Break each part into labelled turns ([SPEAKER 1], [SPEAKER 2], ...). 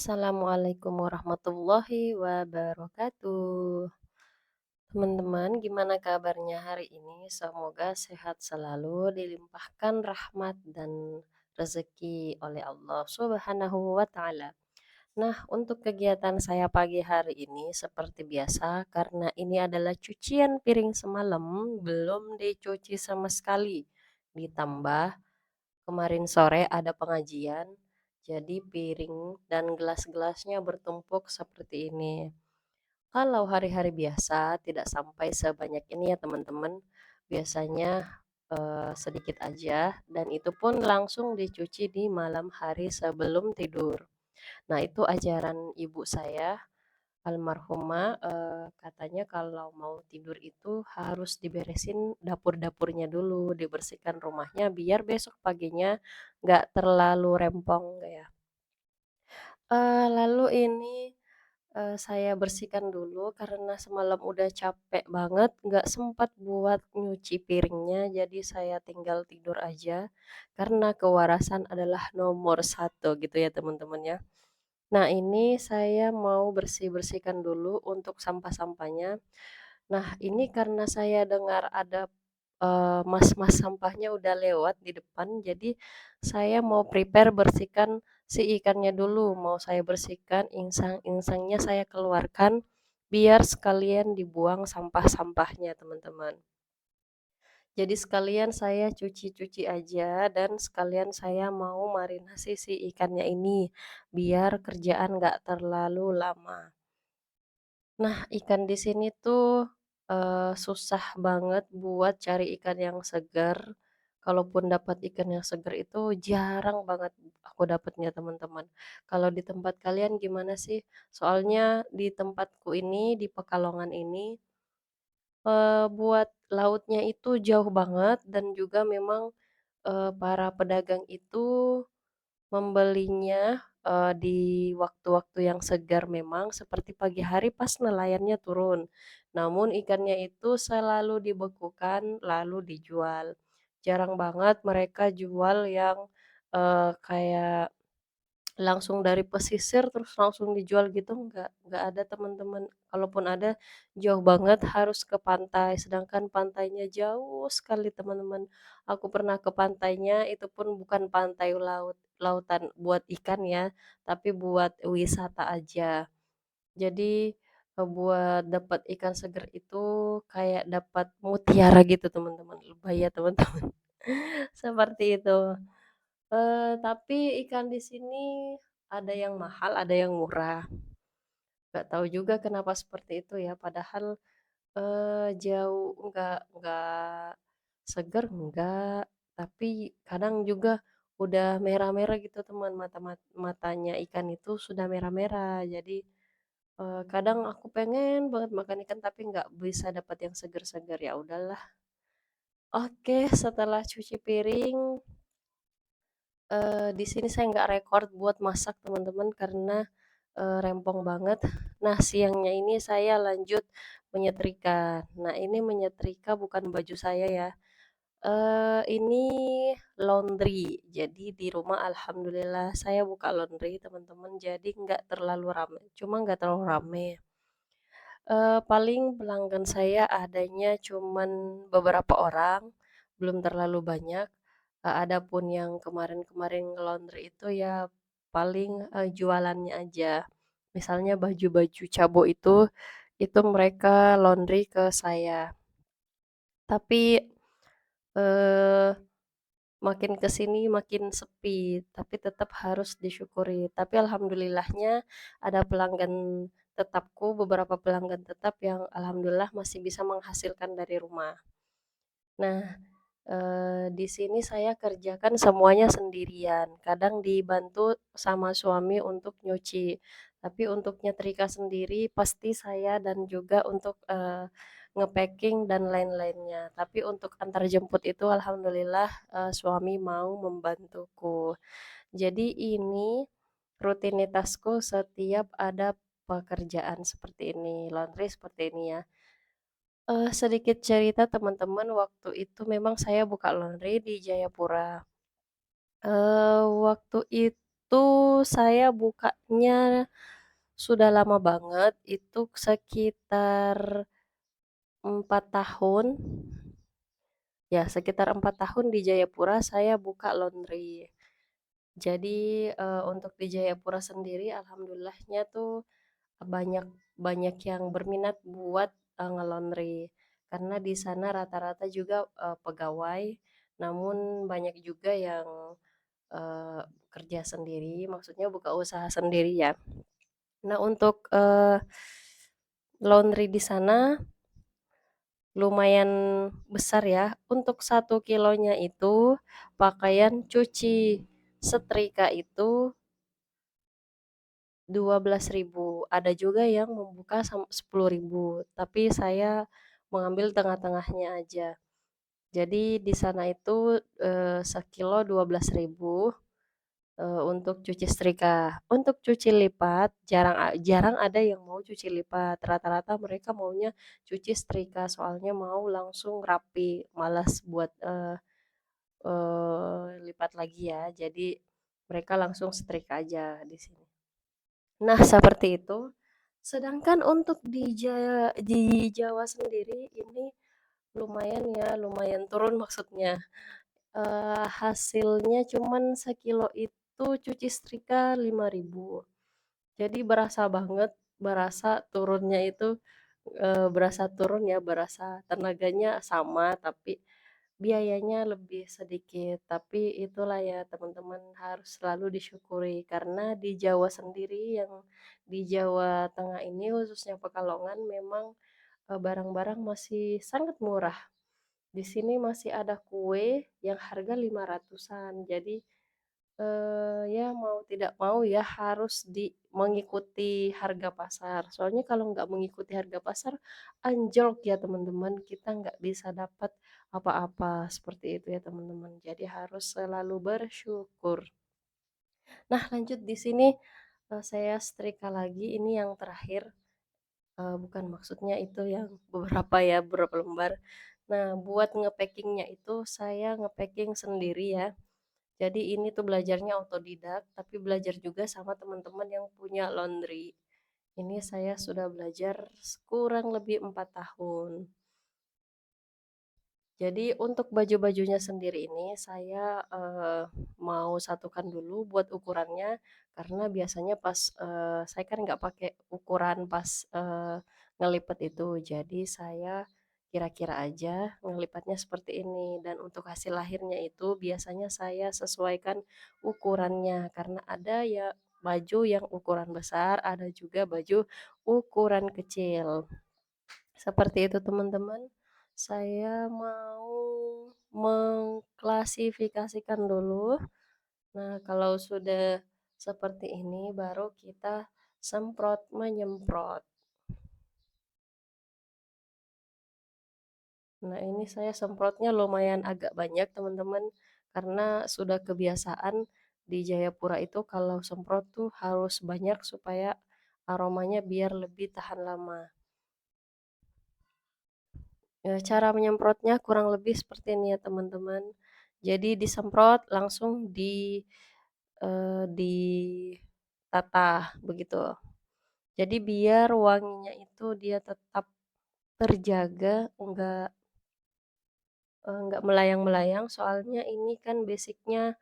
[SPEAKER 1] Assalamualaikum warahmatullahi wabarakatuh. Teman-teman, gimana kabarnya hari ini? Semoga sehat selalu, dilimpahkan rahmat dan rezeki oleh Allah Subhanahu wa Ta'ala. Nah, untuk kegiatan saya pagi hari ini seperti biasa, karena ini adalah cucian piring semalam, belum dicuci sama sekali. Ditambah kemarin sore ada pengajian, jadi piring dan gelas-gelasnya bertumpuk seperti ini. Kalau hari-hari biasa tidak sampai sebanyak ini ya teman-teman. Biasanya sedikit aja dan itu pun langsung dicuci di malam hari sebelum tidur. Nah, itu ajaran ibu saya almarhumah, katanya kalau mau tidur itu harus diberesin dapur-dapurnya dulu, dibersihkan rumahnya biar besok paginya nggak terlalu rempong ya. Lalu ini, saya bersihkan dulu karena semalam udah capek banget, nggak sempat buat nyuci piringnya, jadi saya tinggal tidur aja, karena kewarasan adalah nomor satu gitu ya teman-teman ya. Nah, ini saya mau bersih-bersihkan dulu untuk sampah-sampahnya. Nah, ini karena saya dengar ada, mas-mas sampahnya udah lewat di depan, jadi saya mau prepare bersihkan si ikannya dulu. Mau saya bersihkan, insang-insangnya saya keluarkan, biar sekalian dibuang sampah-sampahnya, teman-teman. Jadi sekalian saya cuci-cuci aja dan sekalian saya mau marinasi si ikannya ini, biar kerjaan nggak terlalu lama. Nah, ikan di sini tuh, susah banget buat cari ikan yang segar. Kalaupun dapat ikan yang segar itu jarang banget aku dapatnya, teman-teman. Kalau di tempat kalian gimana sih? Soalnya di tempatku ini, di Pekalongan ini, buat lautnya itu jauh banget dan juga memang, para pedagang itu membelinya, di waktu-waktu yang segar memang seperti pagi hari pas nelayannya turun. Namun ikannya itu selalu dibekukan lalu dijual. Jarang banget mereka jual yang, kayak langsung dari pesisir terus langsung dijual gitu, nggak ada teman-teman. Kalaupun ada, jauh banget harus ke pantai, sedangkan pantainya jauh sekali teman-teman. Aku pernah ke pantainya, itu pun bukan pantai lautan buat ikan ya, tapi buat wisata aja. Jadi, buat dapat ikan seger itu kayak dapat mutiara gitu teman-teman, lebay ya teman-teman. Seperti itu. Tapi ikan di sini ada yang mahal, ada yang murah. Nggak tahu juga kenapa seperti itu ya, padahal, jauh nggak seger, enggak, tapi kadang juga udah merah-merah gitu teman, matanya ikan itu sudah merah-merah. Jadi, kadang aku pengen banget makan ikan tapi nggak bisa dapat yang seger-seger, ya udahlah. Oke, setelah cuci piring, di sini saya nggak rekord buat masak teman-teman karena, rempong banget. Nah, siangnya ini saya lanjut menyetrika. Nah, ini menyetrika bukan baju saya ya, ini laundry. Jadi di rumah alhamdulillah saya buka laundry teman-teman, jadi nggak terlalu rame, cuma nggak terlalu rame. Paling pelanggan saya adanya cuman beberapa orang, belum terlalu banyak. Ada pun yang kemarin-kemarin nge-laundry itu ya paling, jualannya aja. Misalnya baju-baju cabo itu mereka laundry ke saya. Tapi, eee, makin ke sini makin sepi, tapi tetap harus disyukuri. Tapi alhamdulillahnya ada pelanggan tetapku, beberapa pelanggan tetap yang alhamdulillah masih bisa menghasilkan dari rumah. Nah, di sini saya kerjakan semuanya sendirian, kadang dibantu sama suami untuk nyuci, tapi untuk nyetrika sendiri pasti saya dan juga untuk, nge-packing dan lain-lainnya. Tapi untuk antar jemput itu alhamdulillah, suami mau membantuku. Jadi ini rutinitasku setiap ada pekerjaan seperti ini, laundry seperti ini ya. Sedikit cerita teman-teman, waktu itu memang saya buka laundry di Jayapura. Waktu itu itu saya bukanya sudah lama banget, itu sekitar 4 tahun, ya sekitar 4 tahun di Jayapura saya buka laundry. Jadi, untuk di Jayapura sendiri alhamdulillahnya tuh banyak banyak yang berminat buat, nge-laundry. Karena di sana rata-rata juga, pegawai, namun banyak juga yang, eee, kerja sendiri, maksudnya buka usaha sendiri ya. Nah untuk, laundry di sana lumayan besar ya, untuk 1 kilonya itu pakaian cuci setrika itu 12.000. Ada juga yang membuka 10.000, tapi saya mengambil tengah-tengahnya aja. Jadi di sana itu, sekilo 12.000, untuk cuci setrika. Untuk cuci lipat jarang ada yang mau cuci lipat, rata-rata mereka maunya cuci setrika, soalnya mau langsung rapi, malas buat, lipat lagi ya, jadi mereka langsung setrika aja di sini. Nah, seperti itu. Sedangkan untuk di Jawa sendiri ini lumayan ya, lumayan turun maksudnya. Hasilnya cuman sekilo itu cuci setrika 5.000. Jadi berasa banget, berasa turunnya itu, berasa turun ya, berasa tenaganya sama, tapi biayanya lebih sedikit. Tapi itulah ya teman-teman harus selalu disyukuri, karena di Jawa sendiri yang di Jawa Tengah ini khususnya Pekalongan memang, barang-barang masih sangat murah. Di sini masih ada kue yang harga 500-an. Jadi, ya mau tidak mau ya harus mengikuti harga pasar. Soalnya kalau nggak mengikuti harga pasar, anjlok ya teman-teman, kita nggak bisa dapat apa-apa, seperti itu ya teman-teman. Jadi harus selalu bersyukur. Nah lanjut di sini, saya setrika lagi, ini yang terakhir, bukan maksudnya itu yang beberapa ya, beberapa lembar. Nah buat nge-packing-nya itu saya nge-packing sendiri ya. Jadi ini tuh belajarnya otodidak, tapi belajar juga sama teman-teman yang punya laundry. Ini saya sudah belajar kurang lebih 4 tahun. Jadi untuk baju-bajunya sendiri ini saya, mau satukan dulu buat ukurannya, karena biasanya pas, saya kan nggak pakai ukuran pas, ngelipet itu. Jadi saya kira-kira aja ngelipatnya seperti ini, dan untuk hasil akhirnya itu biasanya saya sesuaikan ukurannya, karena ada ya baju yang ukuran besar, ada juga baju ukuran kecil. Seperti itu teman-teman. Saya mau mengklasifikasikan dulu. Nah, kalau sudah seperti ini baru kita semprot menyemprot. Nah, ini saya semprotnya lumayan agak banyak teman-teman, karena sudah kebiasaan di Jayapura itu kalau semprot tuh harus banyak supaya aromanya biar lebih tahan lama. Ya, cara menyemprotnya kurang lebih seperti ini ya teman-teman. Jadi disemprot langsung ditata begitu. Jadi biar wanginya itu dia tetap terjaga, enggak melayang-melayang. Soalnya ini kan basicnya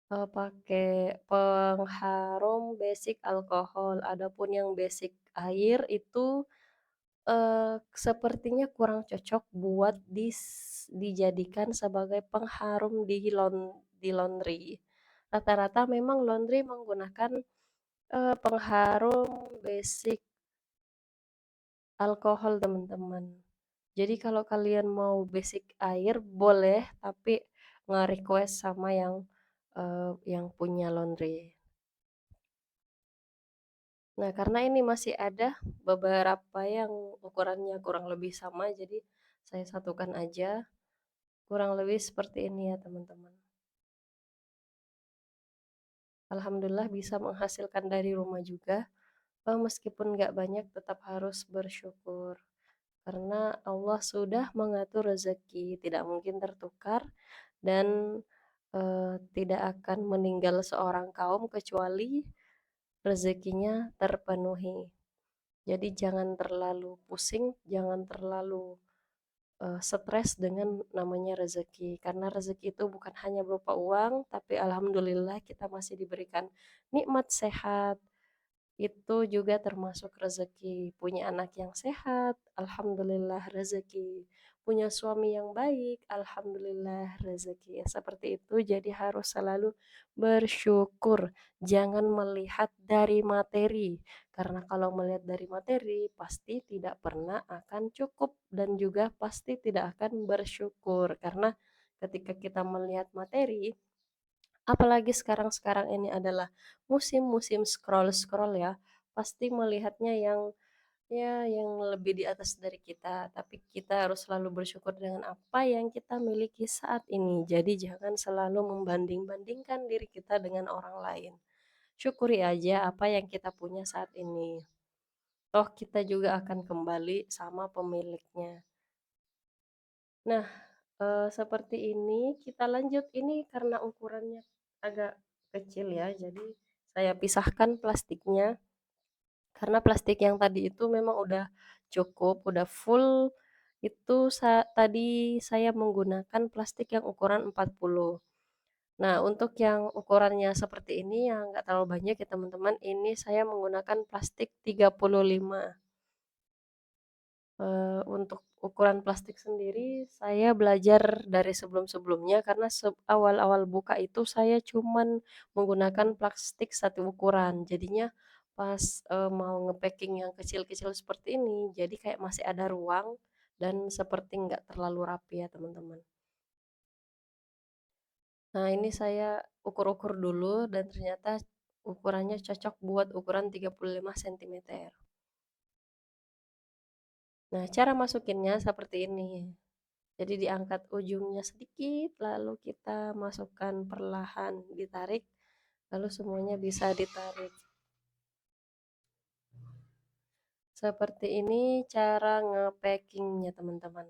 [SPEAKER 1] pakai pengharum basic alkohol. Adapun yang basic air itu sepertinya kurang cocok buat dijadikan sebagai pengharum di laundry. Rata-rata memang laundry menggunakan, pengharum basic alkohol, teman-teman. Jadi kalau kalian mau basic air boleh, tapi nge-request sama yang punya laundry. Nah, karena ini masih ada beberapa yang ukurannya kurang lebih sama, jadi saya satukan aja. Kurang lebih seperti ini ya, teman-teman. Alhamdulillah bisa menghasilkan dari rumah juga. Meskipun nggak banyak, tetap harus bersyukur. Karena Allah sudah mengatur rezeki, tidak mungkin tertukar. Dan tidak akan meninggal seorang kaum kecuali rezekinya terpenuhi. Jadi jangan terlalu pusing, jangan terlalu stres dengan namanya rezeki. Karena rezeki itu bukan hanya berupa uang, tapi alhamdulillah kita masih diberikan nikmat sehat, itu juga termasuk rezeki. Punya anak yang sehat, alhamdulillah rezeki. Punya suami yang baik, alhamdulillah rezeki. Seperti itu, jadi harus selalu bersyukur. Jangan melihat dari materi, karena kalau melihat dari materi, pasti tidak pernah akan cukup dan juga pasti tidak akan bersyukur. Karena ketika kita melihat materi, apalagi sekarang-sekarang ini adalah musim-musim scroll-scroll ya, pasti melihatnya yang ya yang lebih di atas dari kita, tapi kita harus selalu bersyukur dengan apa yang kita miliki saat ini. Jadi jangan selalu membanding-bandingkan diri kita dengan orang lain. Syukuri aja apa yang kita punya saat ini. Toh kita juga akan kembali sama pemiliknya. Nah, seperti ini kita lanjut ini karena ukurannya agak kecil ya, jadi saya pisahkan plastiknya. Karena plastik yang tadi itu memang udah cukup, udah full. Itu tadi saya menggunakan plastik yang ukuran 40. Nah, untuk yang ukurannya seperti ini yang nggak terlalu banyak ya teman-teman, ini saya menggunakan plastik 35. Untuk ukuran plastik sendiri saya belajar dari sebelum-sebelumnya karena awal-awal buka itu saya cuman menggunakan plastik satu ukuran. Jadinya pas, mau nge-packing yang kecil-kecil seperti ini, jadi kayak masih ada ruang dan seperti nggak terlalu rapi ya teman-teman. Nah, ini saya ukur-ukur dulu dan ternyata ukurannya cocok buat ukuran 35 sentimeter. Nah, cara masukinnya seperti ini. Jadi diangkat ujungnya sedikit, lalu kita masukkan perlahan, ditarik, lalu semuanya bisa ditarik. Seperti ini cara nge-packingnya teman-teman.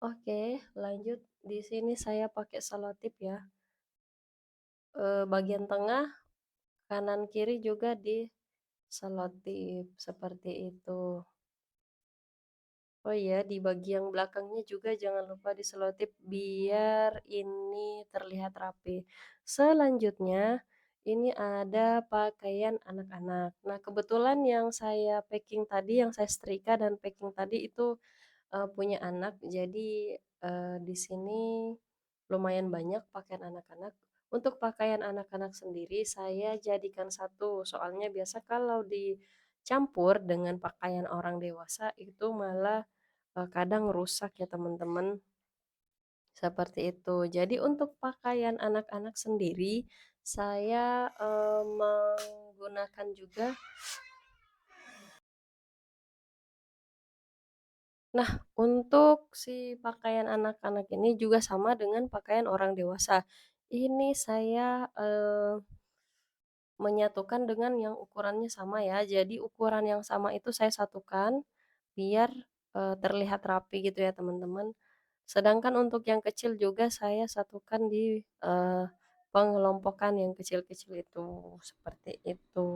[SPEAKER 1] Oke, lanjut. Di sini saya pakai selotip ya. Bagian tengah, kanan kiri juga di selotip seperti itu. Oh iya, di bagian belakangnya juga jangan lupa diselotip biar ini terlihat rapi. Selanjutnya, ini ada pakaian anak-anak. Nah, kebetulan yang saya packing tadi, yang saya setrika dan packing tadi itu punya anak. Jadi di sini lumayan banyak pakaian anak-anak. Untuk pakaian anak-anak sendiri saya jadikan satu. Soalnya biasa kalau dicampur dengan pakaian orang dewasa itu malah kadang rusak ya teman-teman. Seperti itu. Jadi untuk pakaian anak-anak sendiri saya menggunakan juga. Nah, untuk si pakaian anak-anak ini juga sama dengan pakaian orang dewasa. Ini saya menyatukan dengan yang ukurannya sama ya. Jadi ukuran yang sama itu saya satukan biar terlihat rapi gitu ya teman-teman. Sedangkan untuk yang kecil juga saya satukan di pengelompokan yang kecil-kecil itu seperti itu.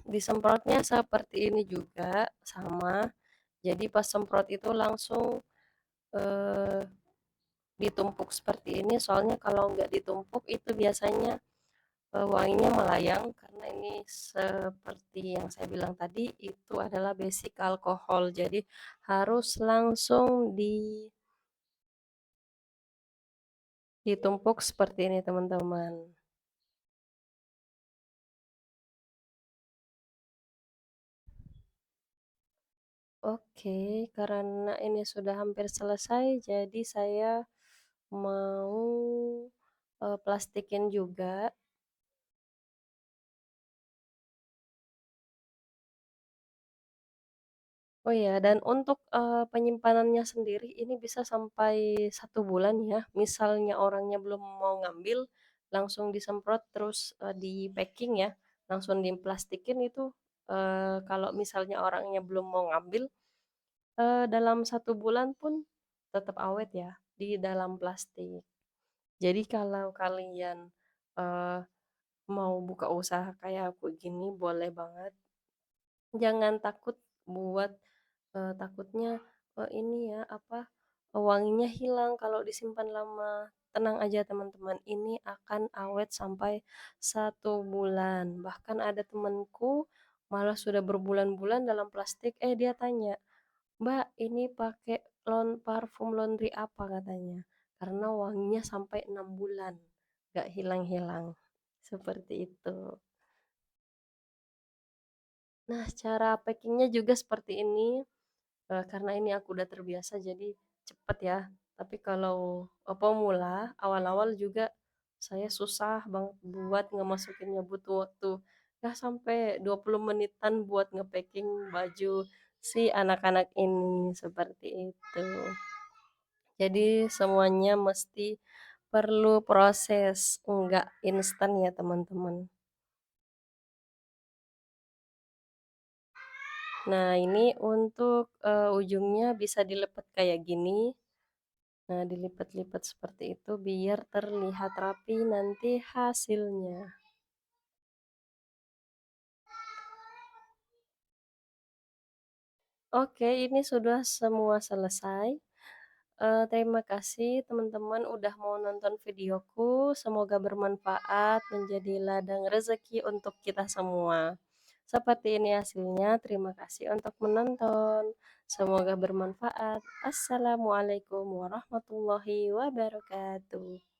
[SPEAKER 1] Disemprotnya seperti ini juga sama. Jadi pas semprot itu langsung eh, ditumpuk seperti ini. Soalnya kalau nggak ditumpuk itu biasanya wanginya melayang karena ini seperti yang saya bilang tadi itu adalah basic alkohol. Jadi harus langsung ditumpuk seperti ini teman-teman. Oke, karena ini sudah hampir selesai, jadi saya mau plastikin juga. Oh ya, dan untuk penyimpanannya sendiri ini bisa sampai 1 bulan ya. Misalnya orangnya belum mau ngambil, langsung disemprot terus, di-packing ya, langsung diplastikin itu, kalau misalnya orangnya belum mau ngambil, dalam 1 bulan pun tetap awet ya, di dalam plastik. Jadi kalau kalian, eee, mau buka usaha kayak aku gini boleh banget, jangan takut buat takutnya, ini ya, apa, wanginya hilang kalau disimpan lama. Tenang aja teman-teman, ini akan awet sampai 1 bulan. Bahkan ada temanku malah sudah berbulan-bulan dalam plastik, dia tanya, "Mbak, ini pakai parfum laundry apa?" katanya. Karena wanginya sampai 6 bulan, nggak hilang-hilang. Seperti itu. Nah, cara packingnya juga seperti ini. Karena ini aku udah terbiasa jadi cepet ya. Tapi kalau, pemula, awal-awal juga saya susah banget buat ngemasukinnya, butuh waktu ya sampai 20 menitan buat nge-packing baju si anak-anak ini, seperti itu. Jadi semuanya mesti perlu proses, enggak instan ya teman-teman. Nah ini untuk, ujungnya bisa dilipat kayak gini. Nah, dilipat-lipat seperti itu biar terlihat rapi nanti hasilnya. Oke, ini sudah semua selesai. Terima kasih teman-teman udah mau nonton videoku. Semoga bermanfaat, menjadi ladang rezeki untuk kita semua. Seperti ini hasilnya. Terima kasih untuk menonton. Semoga bermanfaat. Assalamualaikum warahmatullahi wabarakatuh.